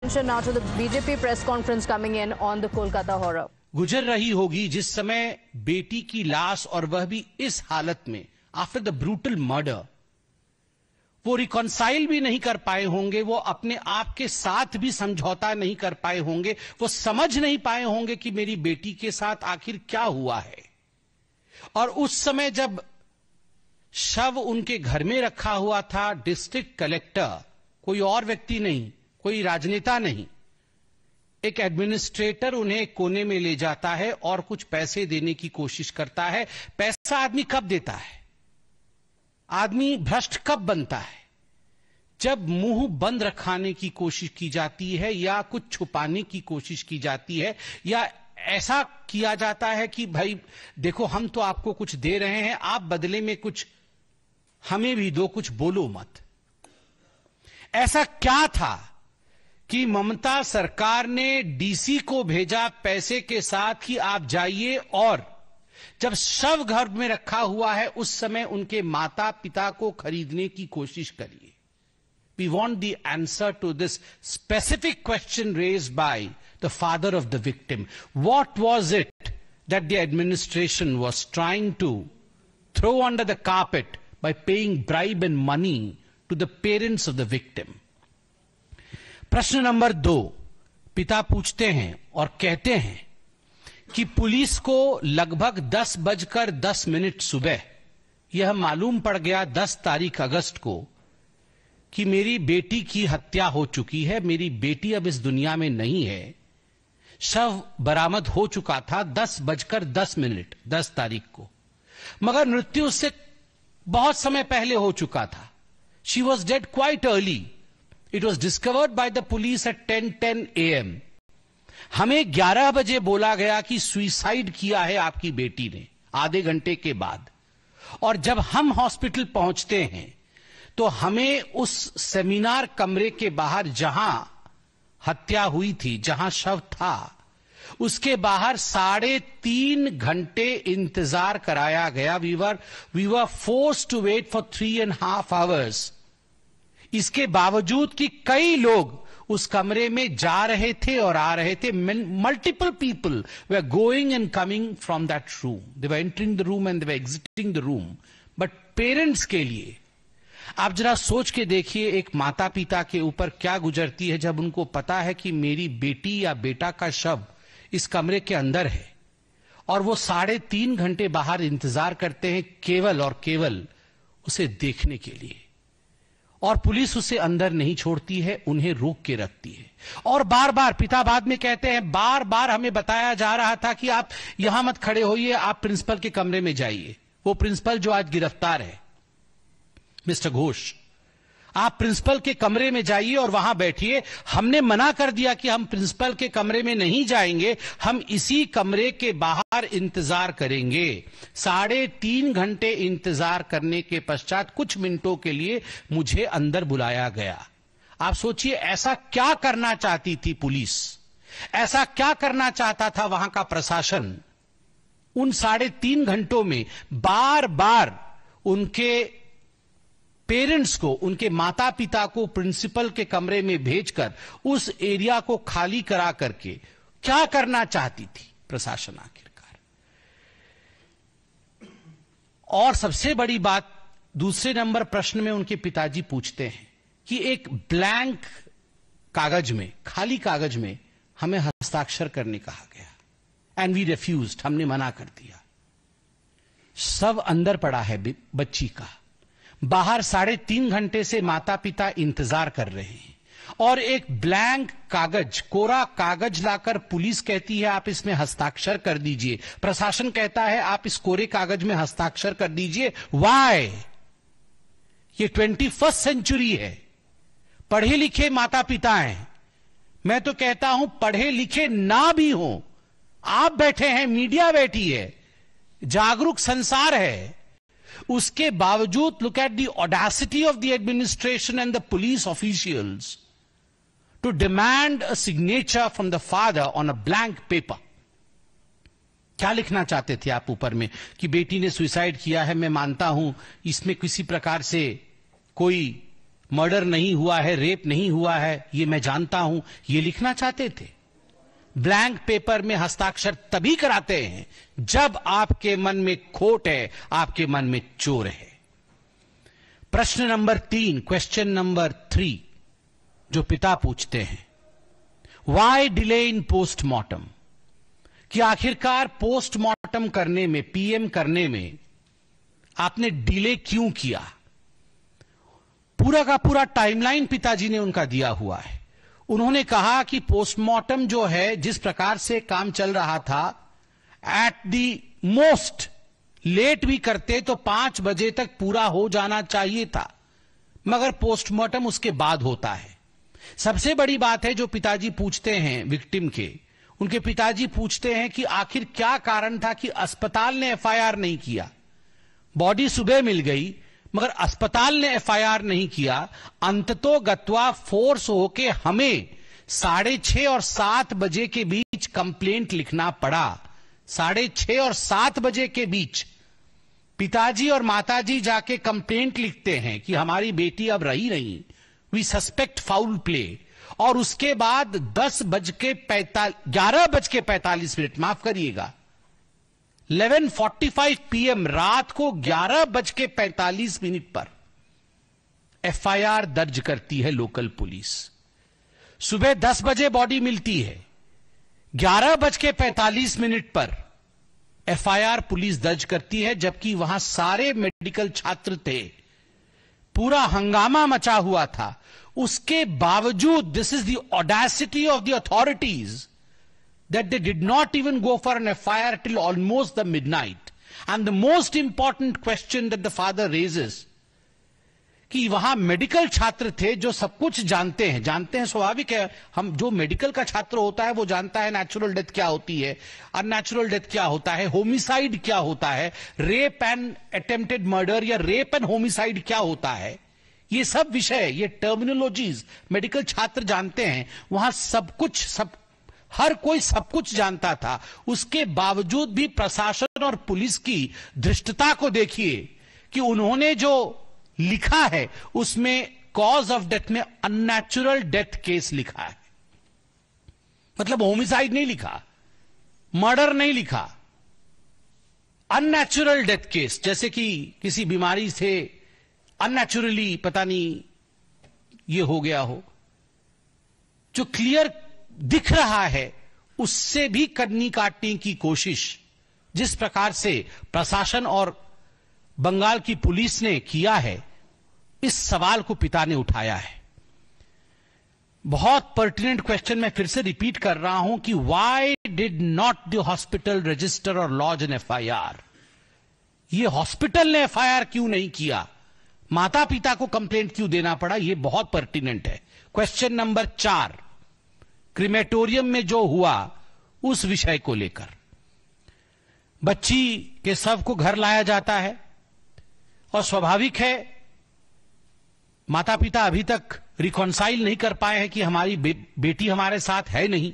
Now to the BJP press conference coming in on the Kolkata horror. गुजर रही होगी जिस समय बेटी की लाश और वह भी इस हालत में आफ्टर द ब्रूटल मर्डर, वो रिकॉन्साइल भी नहीं कर पाए होंगे, वो अपने आप के साथ भी समझौता नहीं कर पाए होंगे, वो समझ नहीं पाए होंगे कि मेरी बेटी के साथ आखिर क्या हुआ है। और उस समय जब शव उनके घर में रखा हुआ था, डिस्ट्रिक्ट कलेक्टर, कोई और व्यक्ति नहीं, कोई राजनेता नहीं, एक एडमिनिस्ट्रेटर उन्हें कोने में ले जाता है और कुछ पैसे देने की कोशिश करता है। पैसा आदमी कब देता है? आदमी भ्रष्ट कब बनता है? जब मुंह बंद रखाने की कोशिश की जाती है या कुछ छुपाने की कोशिश की जाती है या ऐसा किया जाता है कि भाई देखो हम तो आपको कुछ दे रहे हैं, आप बदले में कुछ हमें भी दो, कुछ बोलो मत। ऐसा क्या था कि ममता सरकार ने डीसी को भेजा पैसे के साथ कि आप जाइए और जब शव घर में रखा हुआ है उस समय उनके माता पिता को खरीदने की कोशिश करिए। We want the answer to this specific question raised by the father of the victim. What was it that the administration was trying to throw under the carpet by paying bribe and money to the parents of the victim? प्रश्न number 2, पिता पूछते हैं और कहते हैं कि police को लगभग 10:10 सुबह यह मालूम पड़ गया 10 तारीख अगस्त को कि मेरी बेटी की हत्या हो चुकी है, मेरी बेटी अब इस दुनिया में नहीं है। शव बरामद हो चुका था 10:10 10 तारीख को, मगर मृत्यु उससे बहुत समय पहले हो चुका था। She was dead quite early. It was discovered by the police at 10:10 AM. हमें 11 बजे बोला गया कि सुसाइड किया है आपकी बेटी ने, आधे घंटे के बाद। और जब हम हॉस्पिटल पहुंचते हैं तो हमें उस सेमिनार कमरे के बाहर जहां हत्या हुई थी, जहां शव था, उसके बाहर 3.5 घंटे इंतजार कराया गया। We were forced to wait for 3.5 hours. इसके बावजूद कि कई लोग उस कमरे में जा रहे थे और आ रहे थे, multiple people way going and coming from that room, they were entering the room and they were exiting the room. But parents के लिए आप जरा सोच के देखिए एक माता पिता के ऊपर क्या गुजरती है जब उनको पता है कि मेरी बेटी या बेटा का शव इस कमरे के अंदर है और वो 3.5 घंटे बाहर इंतजार करते हैं केवल और केवल उसे देखने के लिए। और पुलिस उसे अंदर नहीं छोड़ती है, उन्हें रोक के रखती है। और बार बार पिता बाद में कहते हैं, बार बार हमें बताया जा रहा था कि आप यहां मत खड़े होइए, आप प्रिंसिपल के कमरे में जाइए। वो प्रिंसिपल जो आज गिरफ्तार है, मिस्टर घोष, आप प्रिंसिपल के कमरे में जाइए और वहां बैठिए। हमने मना कर दिया कि हम प्रिंसिपल के कमरे में नहीं जाएंगे, हम इसी कमरे के बाहर इंतजार करेंगे। 3.5 घंटे इंतजार करने के पश्चात कुछ मिनटों के लिए मुझे अंदर बुलाया गया। आप सोचिए ऐसा क्या करना चाहती थी पुलिस, ऐसा क्या करना चाहता था वहां का प्रशासन? उन 3.5 घंटों में बार बार उनके पेरेंट्स को, उनके माता पिता को प्रिंसिपल के कमरे में भेजकर उस एरिया को खाली करा करके क्या करना चाहती थी प्रशासन आखिरकार? और सबसे बड़ी बात, दूसरे नंबर प्रश्न में उनके पिताजी पूछते हैं कि एक ब्लैंक कागज में, खाली कागज में हमें हस्ताक्षर करने कहा गया एंड वी रिफ्यूज्ड, हमने मना कर दिया। सब अंदर पड़ा है बच्ची का, बाहर 3.5 घंटे से माता पिता इंतजार कर रहे हैं और एक ब्लैंक कागज, कोरा कागज लाकर पुलिस कहती है आप इसमें हस्ताक्षर कर दीजिए। प्रशासन कहता है आप इस कोरे कागज में हस्ताक्षर कर दीजिए। व्हाई? ये 21st सेंचुरी है, पढ़े लिखे माता पिता हैं। मैं तो कहता हूं पढ़े लिखे ना भी हो, आप बैठे हैं, मीडिया बैठी है, जागरूक संसार है, उसके बावजूद look at the audacity of the administration and the police officials to demand a signature from the father on a blank paper. क्या लिखना चाहते थे आप ऊपर में कि बेटी ने सुसाइड किया है? मैं मानता हूं इसमें किसी प्रकार से कोई मर्डर नहीं हुआ है, रेप नहीं हुआ है, ये मैं जानता हूं, ये लिखना चाहते थे। ब्लैंक पेपर में हस्ताक्षर तभी कराते हैं जब आपके मन में खोट है, आपके मन में चोर है। प्रश्न नंबर 3, क्वेश्चन नंबर 3 जो पिता पूछते हैं, वाई डिले इन पोस्टमार्टम, कि आखिरकार पोस्टमार्टम करने में, पीएम करने में आपने डिले क्यों किया। पूरा का पूरा टाइमलाइन पिताजी ने उनका दिया हुआ है। उन्होंने कहा कि पोस्टमार्टम जो है, जिस प्रकार से काम चल रहा था, एट दी मोस्ट लेट भी करते तो 5 बजे तक पूरा हो जाना चाहिए था, मगर पोस्टमार्टम उसके बाद होता है। सबसे बड़ी बात है जो पिताजी पूछते हैं विक्टिम के, उनके पिताजी पूछते हैं कि आखिर क्या कारण था कि अस्पताल ने एफआईआर नहीं किया। बॉडी सुबह मिल गई मगर अस्पताल ने एफआईआर नहीं किया। अंततोगत्वा फोर्स होके हमें 6:30 और 7 बजे के बीच कंप्लेंट लिखना पड़ा। 6:30 और 7 बजे के बीच पिताजी और माताजी जाके कंप्लेंट लिखते हैं कि हमारी बेटी अब रही नहीं, वी सस्पेक्ट फाउल प्ले। और उसके बाद 11:45 माफ करिएगा, 11:45 PM रात को 11:45 पर एफआईआर दर्ज करती है लोकल पुलिस। सुबह 10 बजे बॉडी मिलती है, 11:45 पर एफआईआर पुलिस दर्ज करती है, जबकि वहां सारे मेडिकल छात्र थे, पूरा हंगामा मचा हुआ था। उसके बावजूद, this is the audacity of the authorities, that they did not even go for an FIR till almost the midnight. And the most important question that the father raises, कि वहां मेडिकल छात्र थे जो सब कुछ जानते हैं स्वाभाविक है, हम जो मेडिकल का छात्र होता है वो जानता है नेचुरल डेथ क्या होती है, अननेचुरल डेथ क्या होता है, होमिसाइड क्या होता है, रेप एंड अटेम्प्टेड मर्डर या रेप एंड होमिसाइड क्या होता है, ये सब विषय, ये टर्मिनोलॉजीज मेडिकल छात्र जानते हैं। वहां हर कोई सब कुछ जानता था। उसके बावजूद भी प्रशासन और पुलिस की धृष्टता को देखिए कि उन्होंने जो लिखा है उसमें कॉज ऑफ डेथ में अननेचुरल डेथ केस लिखा है। मतलब होमिसाइड नहीं लिखा, मर्डर नहीं लिखा, अननेचुरल डेथ केस, जैसे कि किसी बीमारी से अननेचुरली पता नहीं ये हो गया हो। जो क्लियर दिख रहा है उससे भी कन्नी काटने की कोशिश जिस प्रकार से प्रशासन और बंगाल की पुलिस ने किया है, इस सवाल को पिता ने उठाया है। बहुत पर्टिनेंट क्वेश्चन मैं फिर से रिपीट कर रहा हूं कि why did not the hospital register और लॉज एन एफआईआर। ये हॉस्पिटल ने एफआईआर क्यों नहीं किया, माता पिता को कंप्लेंट क्यों देना पड़ा, यह बहुत पर्टिनेंट है। क्वेश्चन नंबर 4, क्रिमेटोरियम में जो हुआ उस विषय को लेकर, बच्ची के शव को घर लाया जाता है और स्वाभाविक है माता पिता अभी तक रिकॉन्साइल नहीं कर पाए हैं कि हमारी बेटी हमारे साथ है नहीं।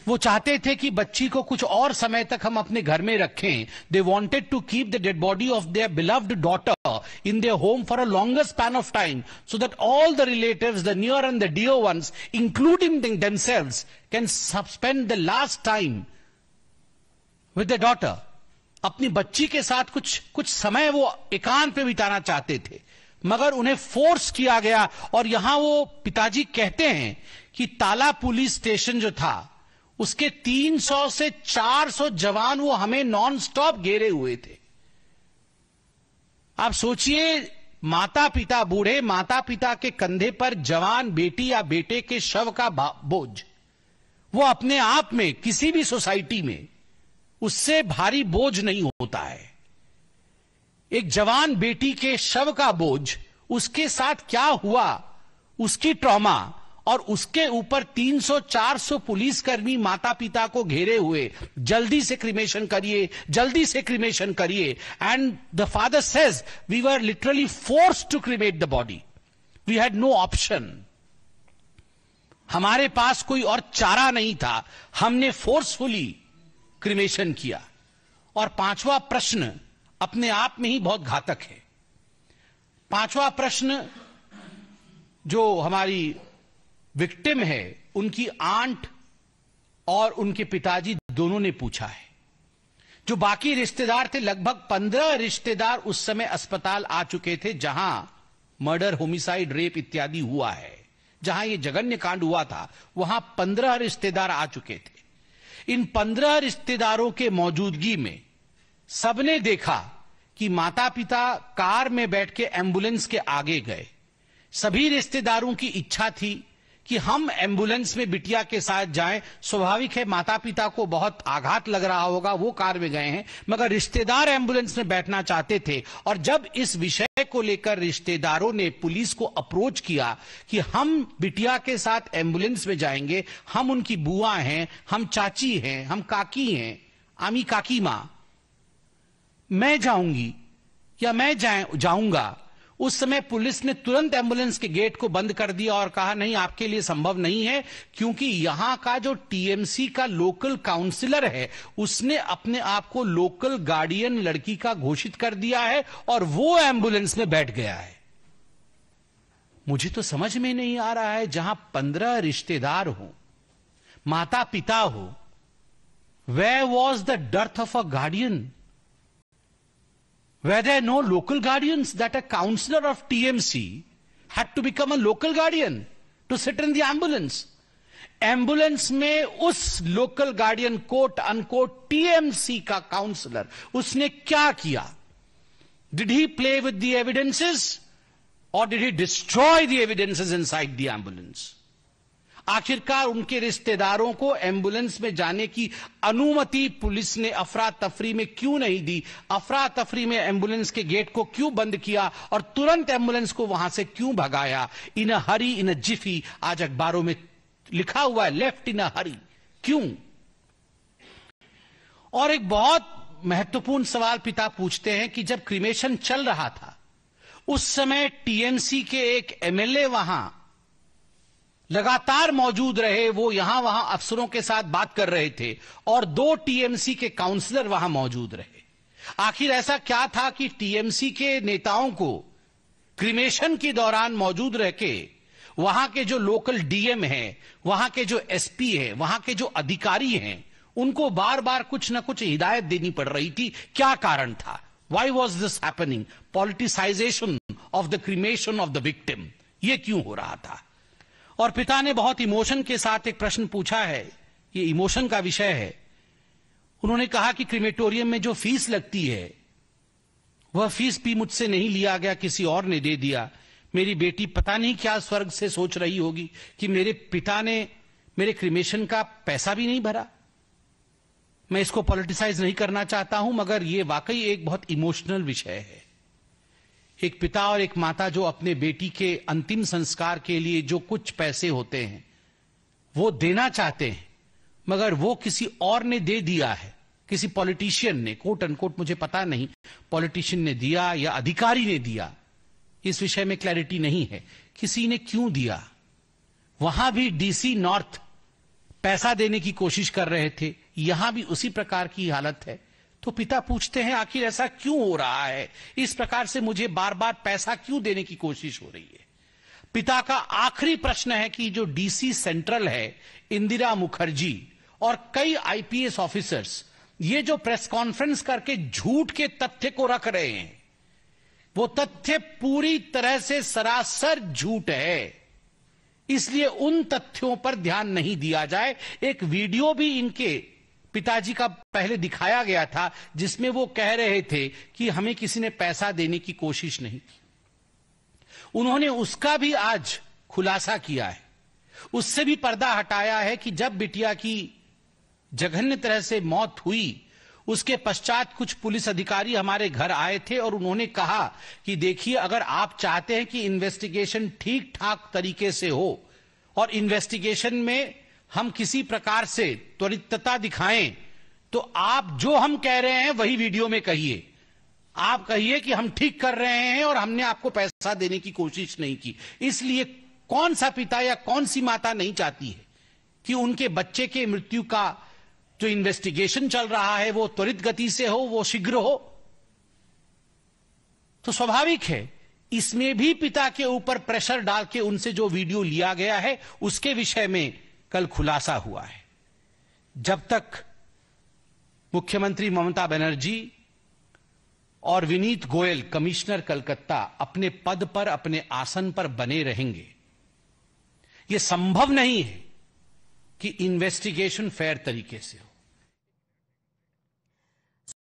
वो चाहते थे कि बच्ची को कुछ और समय तक हम अपने घर में रखें। They wanted to keep the dead body of their beloved daughter in their home for a longer span of time, so that all the relatives, the near and the dear ones, including themselves, can spend the last time with their daughter. अपनी बच्ची के साथ कुछ समय वो एकांत पे बिताना चाहते थे, मगर उन्हें फोर्स किया गया। और यहां वो पिताजी कहते हैं कि ताला पुलिस स्टेशन जो था उसके 300 से 400 जवान वो हमें नॉन स्टॉप घेरे हुए थे। आप सोचिए, माता पिता, बूढ़े माता पिता के कंधे पर जवान बेटी या बेटे के शव का बोझ, वो अपने आप में किसी भी सोसाइटी में उससे भारी बोझ नहीं होता है। एक जवान बेटी के शव का बोझ, उसके साथ क्या हुआ, उसकी ट्रॉमा, और उसके ऊपर 300-400 पुलिसकर्मी माता पिता को घेरे हुए, जल्दी से क्रिमेशन करिए, जल्दी से क्रिमेशन करिए। And the father says we were literally forced to cremate the body, we had no option. हमारे पास कोई और चारा नहीं था, हमने फोर्सफुली क्रिमेशन किया। और 5वां प्रश्न अपने आप में ही बहुत घातक है। 5वां प्रश्न जो हमारी विक्टिम है उनकी आंट और उनके पिताजी दोनों ने पूछा है। जो बाकी रिश्तेदार थे, लगभग 15 रिश्तेदार उस समय अस्पताल आ चुके थे जहां मर्डर, होमिसाइड, रेप इत्यादि हुआ है, जहां यह जघन्य कांड हुआ था, वहां 15 रिश्तेदार आ चुके थे। इन 15 रिश्तेदारों के मौजूदगी में सबने देखा कि माता पिता कार में बैठ के एम्बुलेंस के आगे गए। सभी रिश्तेदारों की इच्छा थी कि हम एम्बुलेंस में बिटिया के साथ जाएं। स्वाभाविक है, माता पिता को बहुत आघात लग रहा होगा, वो कार में गए हैं, मगर रिश्तेदार एम्बुलेंस में बैठना चाहते थे। और जब इस विषय को लेकर रिश्तेदारों ने पुलिस को अप्रोच किया कि हम बिटिया के साथ एम्बुलेंस में जाएंगे, हम उनकी बुआ हैं, हम चाची हैं, हम काकी हैं, आमी काकी मां, मैं जाऊंगी या मैं जाऊंगा, उस समय पुलिस ने तुरंत एम्बुलेंस के गेट को बंद कर दिया और कहा नहीं, आपके लिए संभव नहीं है, क्योंकि यहां का जो टीएमसी का लोकल काउंसिलर है उसने अपने आप को लोकल गार्डियन लड़की का घोषित कर दिया है और वो एम्बुलेंस में बैठ गया है। मुझे तो समझ में नहीं आ रहा है, जहां 15 रिश्तेदार हो, माता पिता हो, where was the death of a guardian? Were there no local guardians that a councillor of TMC had to become a local guardian to sit in the ambulance? Ambulance में उस local guardian quote unquote TMC का counsellor, उसने क्या किया? Did he play with the evidences or did he destroy the evidences inside the ambulance? आखिरकार उनके रिश्तेदारों को एम्बुलेंस में जाने की अनुमति पुलिस ने अफरा तफरी में क्यों नहीं दी? अफरा तफरी में एम्बुलेंस के गेट को क्यों बंद किया और तुरंत एम्बुलेंस को वहां से क्यों भगाया? इन अ हरी, इन अ जिफी, आज अखबारों में लिखा हुआ है, लेफ्ट इन अ हरी। क्यों? और एक बहुत महत्वपूर्ण सवाल पिता पूछते हैं कि जब क्रिमेशन चल रहा था उस समय टीएमसी के एक एमएलए वहां लगातार मौजूद रहे, वो यहां वहां अफसरों के साथ बात कर रहे थे और 2 टीएमसी के काउंसलर वहां मौजूद रहे। आखिर ऐसा क्या था कि टीएमसी के नेताओं को क्रिमेशन के दौरान मौजूद रह के वहां के जो लोकल डीएम हैं, वहां के जो एसपी हैं, वहां के जो अधिकारी हैं, उनको बार बार कुछ ना कुछ हिदायत देनी पड़ रही थी? क्या कारण था? Why was this happening? Politicisation of the cremation of the victim, ये क्यों हो रहा था? और पिता ने बहुत इमोशन के साथ एक प्रश्न पूछा है, ये इमोशन का विषय है। उन्होंने कहा कि क्रिमेटोरियम में जो फीस लगती है वह फीस भी मुझसे नहीं लिया गया, किसी और ने दे दिया। मेरी बेटी पता नहीं क्या स्वर्ग से सोच रही होगी कि मेरे पिता ने मेरे क्रिमेशन का पैसा भी नहीं भरा। मैं इसको पॉलिटिसाइज नहीं करना चाहता हूं, मगर यह वाकई एक बहुत इमोशनल विषय है। एक पिता और एक माता जो अपने बेटी के अंतिम संस्कार के लिए जो कुछ पैसे होते हैं वो देना चाहते हैं, मगर वो किसी और ने दे दिया है, किसी पॉलिटिशियन ने, कोट अनकोट, मुझे पता नहीं पॉलिटिशियन ने दिया या अधिकारी ने दिया, इस विषय में क्लैरिटी नहीं है, किसी ने क्यों दिया। वहां भी डीसी नॉर्थ पैसा देने की कोशिश कर रहे थे, यहां भी उसी प्रकार की हालत है। तो पिता पूछते हैं आखिर ऐसा क्यों हो रहा है? इस प्रकार से मुझे बार बार पैसा क्यों देने की कोशिश हो रही है? पिता का आखिरी प्रश्न है कि जो डीसी सेंट्रल है, इंदिरा मुखर्जी और कई आईपीएस ऑफिसर्स, ये जो प्रेस कॉन्फ्रेंस करके झूठ के तथ्य को रख रहे हैं, वो तथ्य पूरी तरह से सरासर झूठ है, इसलिए उन तथ्यों पर ध्यान नहीं दिया जाए। एक वीडियो भी इनके पिताजी का पहले दिखाया गया था जिसमें वो कह रहे थे कि हमें किसी ने पैसा देने की कोशिश नहीं की। उन्होंने उसका भी आज खुलासा किया है, उससे भी पर्दा हटाया है कि जब बिटिया की जघन्य तरह से मौत हुई उसके पश्चात कुछ पुलिस अधिकारी हमारे घर आए थे और उन्होंने कहा कि देखिए, अगर आप चाहते हैं कि इन्वेस्टिगेशन ठीक ठाक तरीके से हो और इन्वेस्टिगेशन में हम किसी प्रकार से त्वरितता दिखाएं, तो आप जो हम कह रहे हैं वही वीडियो में कहिए। आप कहिए कि हम ठीक कर रहे हैं और हमने आपको पैसा देने की कोशिश नहीं की। इसलिए कौन सा पिता या कौन सी माता नहीं चाहती है कि उनके बच्चे के मृत्यु का जो इन्वेस्टिगेशन चल रहा है वो त्वरित गति से हो, वो शीघ्र हो? तो स्वाभाविक है इसमें भी पिता के ऊपर प्रेशर डाल के उनसे जो वीडियो लिया गया है उसके विषय में कल खुलासा हुआ है। जब तक मुख्यमंत्री ममता बनर्जी और विनीत गोयल कमिश्नर कलकत्ता अपने पद पर, अपने आसन पर बने रहेंगे, यह संभव नहीं है कि इन्वेस्टिगेशन फेयर तरीके से हो।